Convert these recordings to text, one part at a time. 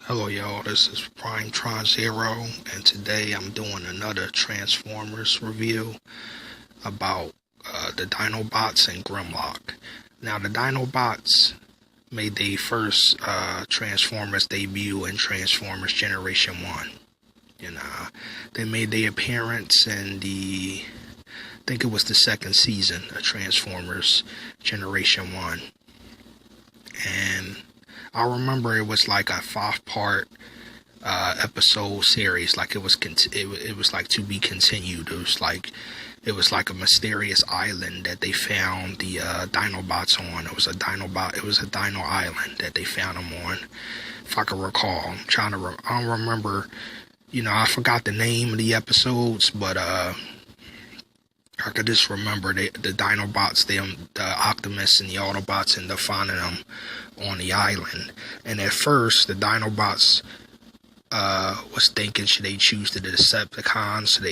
Hello y'all, this is Prime Tron Zero, and today I'm doing another Transformers review about the Dinobots and Grimlock. Now the Dinobots made their first Transformers debut in Transformers Generation 1. They made their appearance in I think it was the second season of Transformers Generation 1. And I remember it was like a 5-part episode series. Like it was like to be continued. It was like a mysterious island that they found the Dinobots on. It was a Dino island that they found them on. If I can recall, I don't remember. I forgot the name of the episodes, but I could just remember the Dinobots, the Optimus and the Autobots, and the finding them on the island. And at first, the Dinobots was thinking, should they choose the Decepticons? So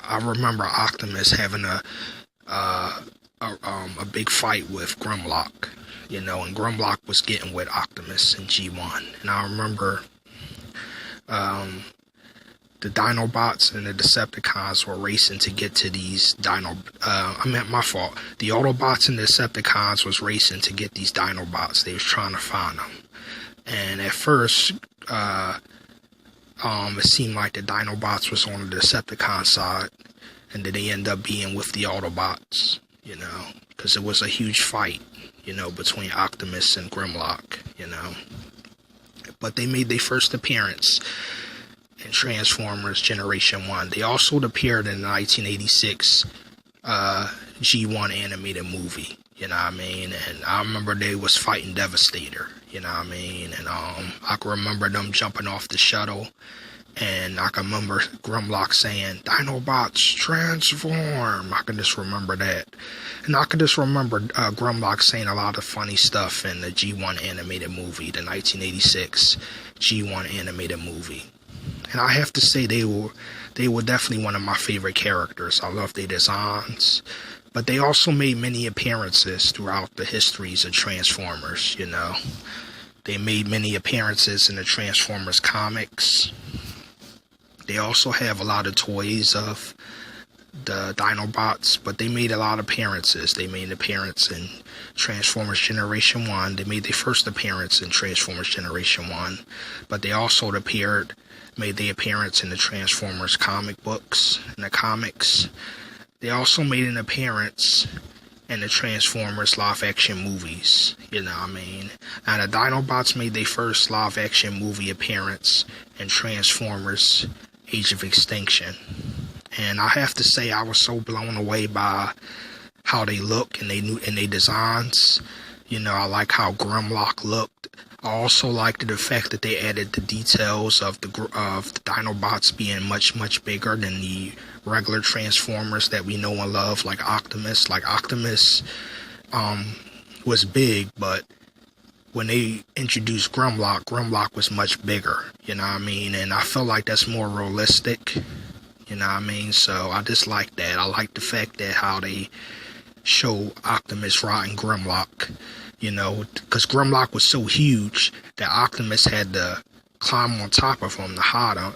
I remember Optimus having a big fight with Grimlock, and Grimlock was getting with Optimus in G1. And I remember the Dinobots and the Decepticons were racing to get to these The Autobots and the Decepticons was racing to get these Dinobots. They was trying to find them. And at first, it seemed like the Dinobots was on the Decepticon side, and then they end up being with the Autobots, because it was a huge fight, between Optimus and Grimlock, But they made their first appearance in Transformers Generation 1. They also appeared in the 1986 G1 animated movie, And I remember they was fighting Devastator, And I can remember them jumping off the shuttle, and I can remember Grimlock saying, "Dinobots, transform." I can just remember that. And I can just remember Grimlock saying a lot of funny stuff in the G1 animated movie, the 1986 G1 animated movie. And I have to say they were definitely one of my favorite characters. I love their designs. But they also made many appearances throughout the histories of Transformers, They made many appearances in the Transformers comics. They also have a lot of toys of the Dinobots, but they made a lot of appearances. They made an appearance in Transformers Generation 1. They made their first appearance in Transformers Generation 1, but they also made their appearance in the Transformers comic books, in the comics. They also made an appearance in the Transformers live-action movies, And the Dinobots made their first live-action movie appearance in Transformers Age of Extinction. And I have to say, I was so blown away by how they look and their designs. I like how Grimlock looked. I also liked the fact that they added the details of the Dinobots being much, much bigger than the regular Transformers that we know and love, like Optimus. Like Optimus was big, but when they introduced Grimlock was much bigger, And I feel like that's more realistic, So I just like that. I like the fact that how they show Optimus riding Grimlock, because Grimlock was so huge that Optimus had to climb on top of him to hide him,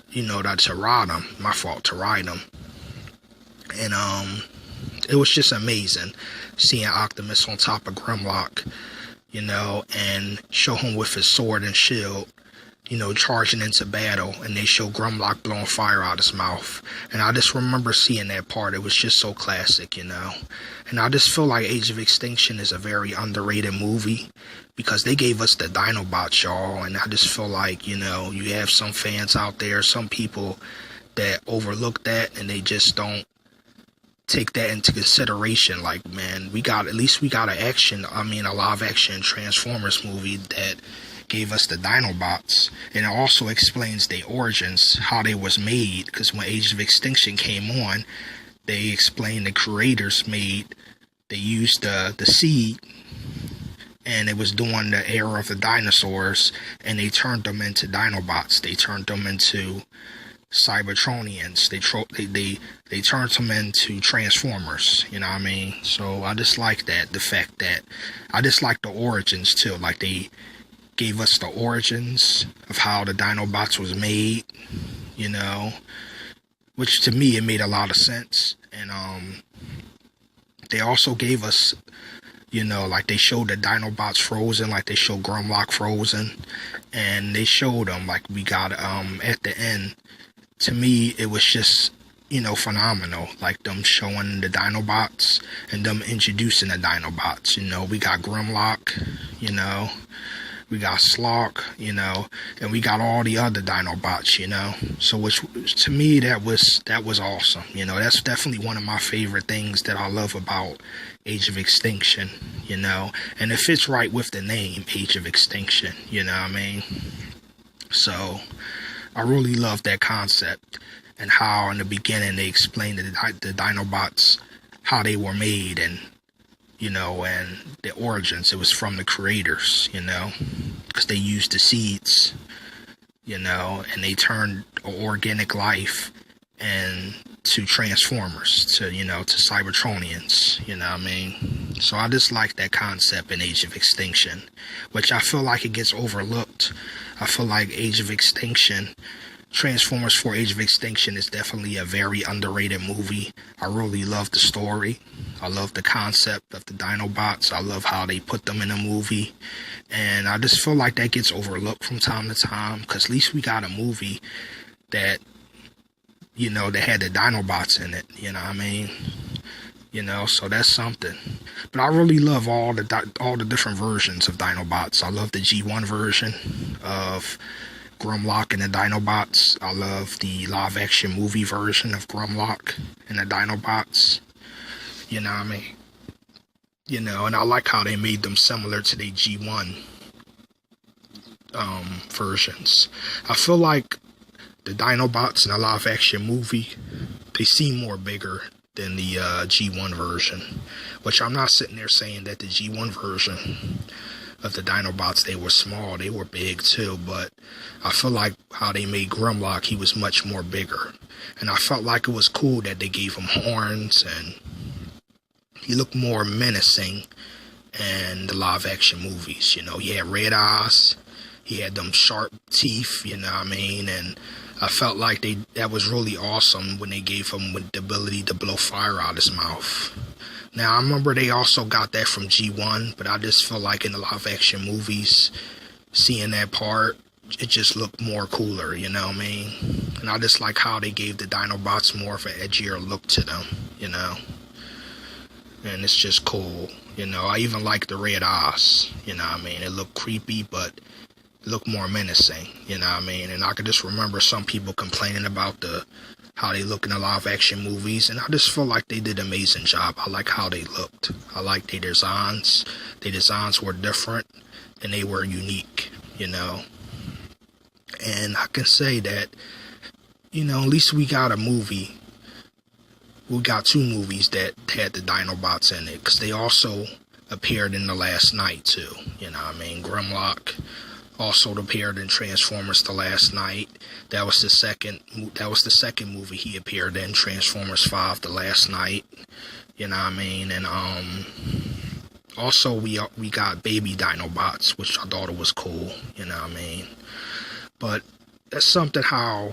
to ride him. My fault, to ride him. And it was just amazing seeing Optimus on top of Grimlock, and show him with his sword and shield, charging into battle, and they show Grimlock blowing fire out his mouth. And I just remember seeing that part. It was just so classic, And I just feel like Age of Extinction is a very underrated movie because they gave us the Dinobots, y'all. And I just feel like, you have some fans out there, some people that overlook that, and they just don't take that into consideration. Like, man, we got a live action Transformers movie that gave us the Dinobots, and it also explains their origins, how they was made, because when Age of Extinction came on, they explained the creators they used the seed, and it was during the era of the dinosaurs, and they turned them into Dinobots. They turned them into Cybertronians. They turned them into Transformers, So I just like that, the fact that I just like the origins too, like they gave us the origins of how the Dinobots was made, you know, which to me it made a lot of sense. And they also gave us, you know, like they showed the Dinobots frozen, like they showed Grimlock frozen, and they showed them like we got at the end. To me, it was just, you know, phenomenal. Like them showing the Dinobots and them introducing the Dinobots. You know, we got Grimlock, you know, we got Slok, you know, and we got all the other Dinobots, you know. So which to me that was awesome. You know, that's definitely one of my favorite things that I love about Age of Extinction, you know. And it fits right with the name, Age of Extinction, you know what I mean? So I really love that concept and how in the beginning they explained the Dinobots, how they were made, and you know, and the origins. It was from the creators, you know, because they used the seeds, you know, and they turned organic life and to Transformers, to, you know, to Cybertronians, you know what I mean? So I just like that concept in Age of Extinction, which I feel like it gets overlooked. I feel like Age of Extinction, Transformers 4 Age of Extinction is definitely a very underrated movie. I really love the story. I love the concept of the Dinobots. I love how they put them in a movie. And I just feel like that gets overlooked from time to time, because at least we got a movie that, you know, that had the Dinobots in it, you know what I mean? You know, so that's something. But I really love all the different versions of Dinobots. I love the G1 version of Grimlock and the Dinobots. I love the live-action movie version of Grimlock and the Dinobots. You know what I mean? You know, and I like how they made them similar to the G1 versions. I feel like the Dinobots in the live-action movie, they seem more bigger than the G1 version. Which I'm not sitting there saying that the G1 version of the Dinobots, they were small, they were big too, but I feel like how they made Grimlock, he was much more bigger. And I felt like it was cool that they gave him horns, and he looked more menacing in the live action movies. You know, he had red eyes, he had them sharp teeth, you know what I mean? And I felt like that was really awesome when they gave him the ability to blow fire out his mouth. Now, I remember they also got that from G1, but I just feel like in the live-action movies, seeing that part, it just looked more cooler, you know what I mean? And I just like how they gave the Dinobots more of an edgier look to them, you know? And it's just cool, you know? I even like the red eyes, you know what I mean? It looked creepy, but it looked more menacing, you know what I mean? And I could just remember some people complaining about how they look in the live-action movies, and I just feel like they did an amazing job. I like how they looked. I like their designs. Their designs were different, and they were unique, you know. And I can say that, you know, at least we got a movie. We got two movies that had the Dinobots in it, because they also appeared in The Last Night, too. You know what I mean? Grimlock also appeared in Transformers The Last Night. That was the second movie he appeared in, Transformers 5 The Last Night. You know what I mean? And also we got baby Dinobots, which I thought it was cool, you know what I mean? But that's something how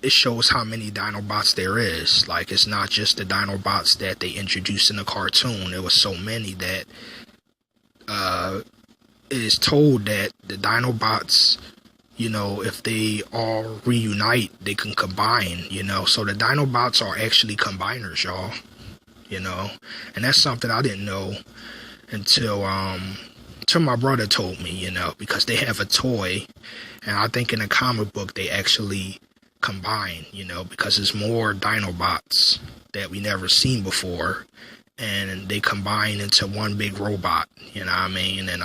it shows how many Dinobots there is. Like, it's not just the Dinobots that they introduced in the cartoon. There was so many that it is told that the Dinobots, you know, if they all reunite, they can combine, you know. So the Dinobots are actually combiners, y'all, you know. And that's something I didn't know until my brother told me, you know, because they have a toy, and I think in a comic book they actually combine, you know, because there's more Dinobots that we never seen before, and they combine into one big robot, you know what I mean? And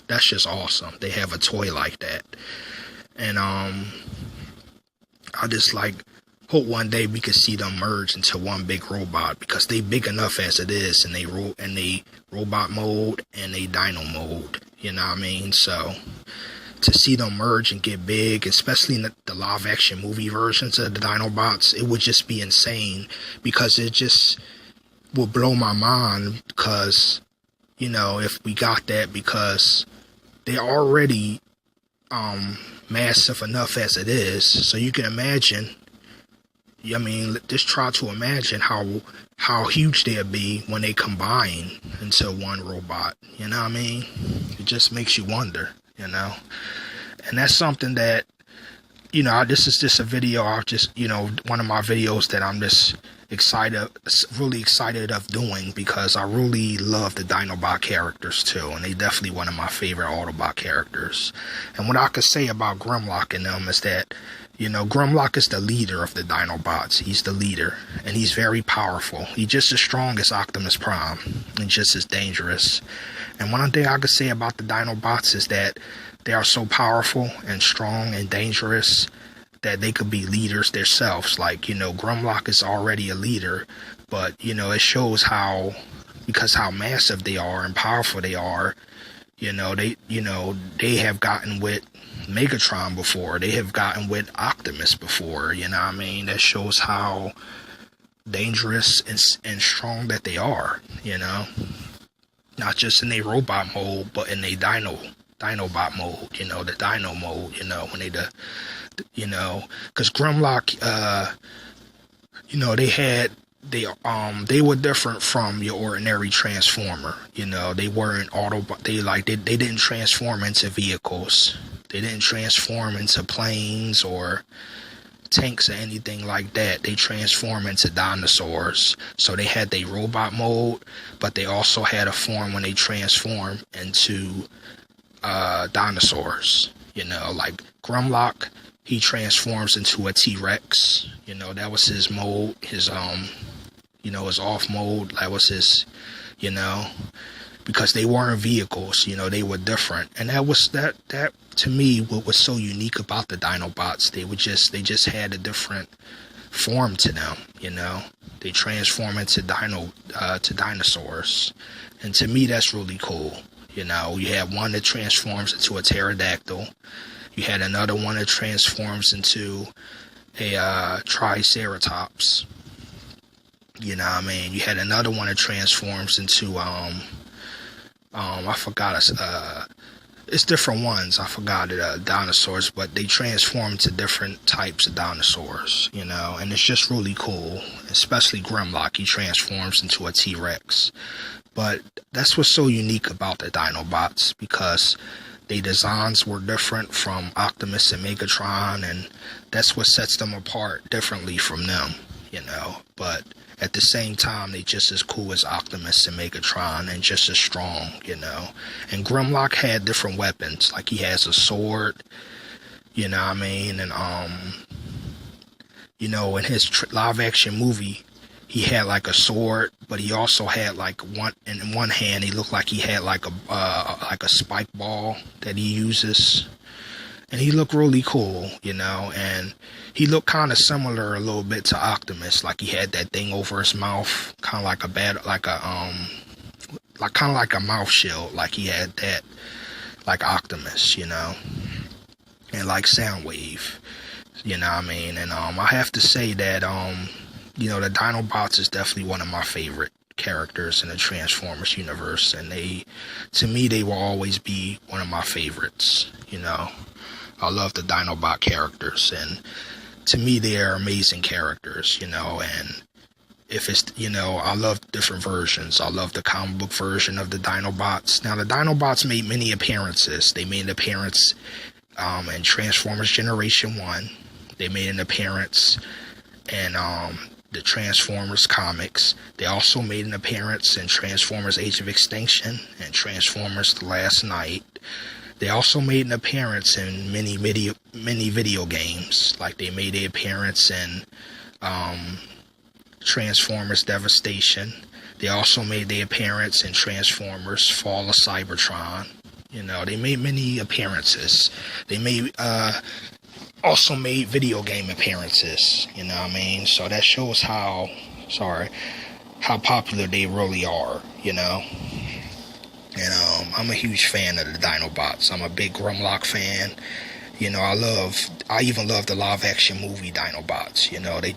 that's just awesome. They have a toy like that. And I just like hope one day we could see them merge into one big robot, because they big enough as it is, and they robot mode and they dino mode, you know what I mean? So to see them merge and get big, especially in the live action movie versions of the Dinobots, it would just be insane, because it just will blow my mind, because, you know, if we got that, because they're already massive enough as it is. So you can imagine, I mean, just try to imagine how huge they'd be when they combine into one robot. You know what I mean? It just makes you wonder, you know? And that's something that, you know, this is just a video. I'll just, you know, one of my videos that I'm just really excited of doing, because I really love the Dinobot characters too, and they definitely one of my favorite Autobot characters. And what I could say about Grimlock and them is that, you know, Grimlock is the leader of the Dinobots. He's the leader, and he's very powerful. He's just as strong as Optimus Prime, and just as dangerous. And one thing I could say about the Dinobots is that they are so powerful and strong and dangerous that they could be leaders themselves. Like, you know, Grimlock is already a leader, but, you know, it shows because how massive they are and powerful they are, you know, they have gotten with Megatron before. They have gotten with Optimus before, you know what I mean? That shows how dangerous and strong that they are, you know? Not just in a robot mode, but in a Dinobot mode, you know, the Dino mode, you know, when you know, because Grimlock, you know, they were different from your ordinary Transformer. You know, they weren't they didn't transform into vehicles. They didn't transform into planes or tanks or anything like that. They transform into dinosaurs. So they had their robot mode, but they also had a form when they transform into dinosaurs. You know, like Grimlock, he transforms into a T-Rex. You know, that was his mode, his you know, his off mode. That was his, you know, because they weren't vehicles, you know, they were different. And that to me, what was so unique about the Dinobots, they just had a different form to them, you know. They transform into dinosaurs. And to me, that's really cool. You know, you have one that transforms into a pterodactyl. You had another one that transforms into a triceratops. You know what I mean? You had another one that transforms into I forgot it's different ones. I forgot it, dinosaurs, but they transform into different types of dinosaurs, you know, and it's just really cool. Especially Grimlock, he transforms into a T-Rex. But that's what's so unique about the Dinobots, because their designs were different from Optimus and Megatron, and that's what sets them apart differently from them, you know. But at the same time, they just as cool as Optimus and Megatron, and just as strong, you know. And Grimlock had different weapons, like he has a sword, you know what I mean. And you know, in his live action movie, he had like a sword, but he also had like in one hand he looked like he had like a spike ball that he uses, and he looked really cool, you know. And he looked kind of similar a little bit to Optimus, like he had that thing over his mouth, kind of like a mouth shield, like he had that, like Optimus, you know, and like Soundwave, you know what I mean. And I have to say that you know, the Dinobots is definitely one of my favorite characters in the Transformers universe, and to me, they will always be one of my favorites, you know. I love the Dinobot characters, and to me, they are amazing characters, you know. And if it's, you know, I love different versions. I love the comic book version of the Dinobots. Now, the Dinobots made many appearances. They made an appearance in Transformers Generation 1. They made an appearance in the Transformers comics. They also made an appearance in Transformers Age of Extinction and Transformers The Last Night. They also made an appearance in many video games. Like they made an appearance in Transformers Devastation. They also made their appearance in Transformers Fall of Cybertron. You know, they made many appearances. They also made video game appearances, you know what I mean? So that shows how popular they really are, you know? And I'm a huge fan of the Dinobots. I'm a big Grimlock fan. You know, I even love the live action movie Dinobots, you know? They